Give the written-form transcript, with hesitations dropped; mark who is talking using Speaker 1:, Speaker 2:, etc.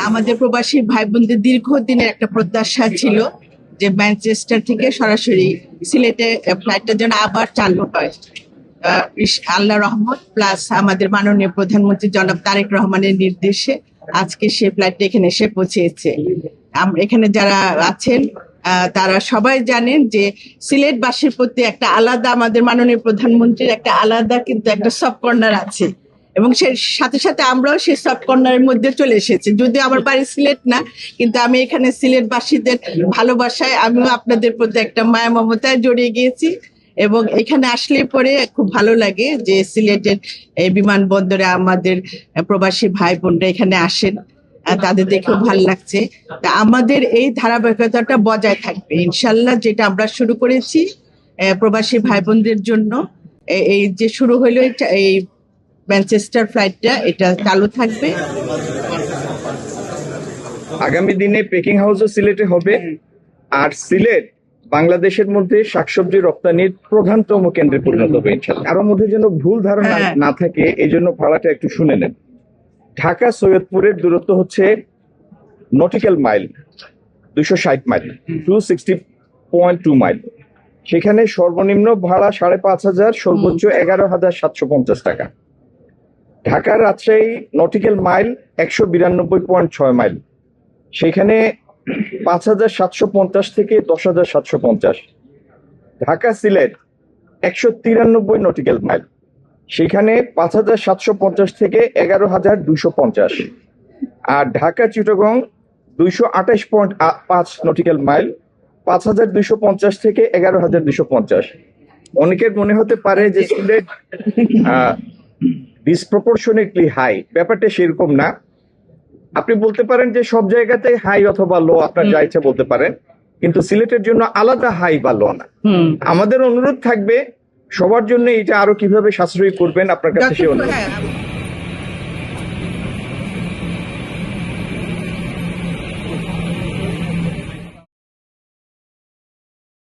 Speaker 1: আমাদের প্রবাসী ভাই বোনদের দীর্ঘদিনের একটা প্রত্যাশা ছিল যে ম্যানচেস্টার থেকে সরাসরি সিলেটে ফ্লাইটটা যেন আবার চালু হয়। আল্লাহ রহমত প্লাস আমাদের মাননীয় প্রধানমন্ত্রী জনাব তারেক রহমানের নির্দেশে আজকে সেই ফ্লাইটটা এখানে এসে পৌঁছেছে। এখানে যারা আছেন তারা সবাই জানেন যে সিলেটবাসীর প্রতি একটা আলাদা, আমাদের মাননীয় প্রধানমন্ত্রীর একটা আলাদা কিন্তু একটা সফট কর্নার আছে, এবং সে সাথে সাথে আমরাও সেই সফট কর্নারের মধ্যে চলে এসেছি। যদিও আমার বাড়ি সিলেট না, কিন্তু আমি এখানে সিলেটবাসীদের ভালোবাসায় আমিও আপনাদের প্রতি একটা মায়া মমতায় জড়িয়ে গিয়েছি, এবং এখানে আসলে পরে খুব ভালো লাগে যে সিলেটের এই বিমানবন্দরে আমাদের প্রবাসী ভাই বোনরা এখানে আসেন, তাদের দেখেও ভালো লাগছে। তা আমাদের এই ধারাবাহিকতাটা বজায় থাকবে ইনশাল্লাহ। যেটা আমরা শুরু করেছি প্রবাসী ভাই বোনদের জন্য, এই যে শুরু হলো এই ম্যানচেস্টার ফ্লাইটটা, এটা চালু থাকবে।
Speaker 2: আগামী দিনে পেকিং হাউসও সিলেটে হবে, আর সিলেট বাংলাদেশের মধ্যে শাকসবজি রপ্তানির প্রধানতম কেন্দ্রে পরিণত হবে ইনশাআল্লাহ। কারোর মধ্যে যেন ভুল ধারণা না থাকে, এই জন্য ভাড়াটা একটু শুনে নেন। ঢাকা সৈয়দপুরের দূরত্ব হচ্ছে নটিক্যাল মাইল 260 মাইল, 260.2 মাইল। সেখানে সর্বনিম্ন ভাড়া 5,500, সর্বোচ্চ 11,750 টাকা। Dhaka Rajshahi nautical mile 192.6 mile, সেখানে 5,750 থেকে 10,750। ঢাকা সিলেট 193 নটিক্যাল মাইল, সেখানে 5,750 থেকে 11,250। আর ঢাকা চিটাগং 228.5 নটিক্যাল মাইল, 5,250 থেকে 11,250। অনেকের মনে হতে পারে যে সিলেট ডিসপ্রপোর্শনেটলি হাই, ব্যাপারটা সেরকম না। আপনি বলতে পারেন যে সব জায়গাতে হাই অথবা লো, আপনার যা ইচ্ছা বলতে পারেন, কিন্তু সিলেটের জন্য আলাদা হাই বা লো না। আমাদের অনুরোধ থাকবে সবার জন্য এটা আরো কিভাবে সাশ্রয়ী করবেন আপনার কাছে সে অনুরোধ।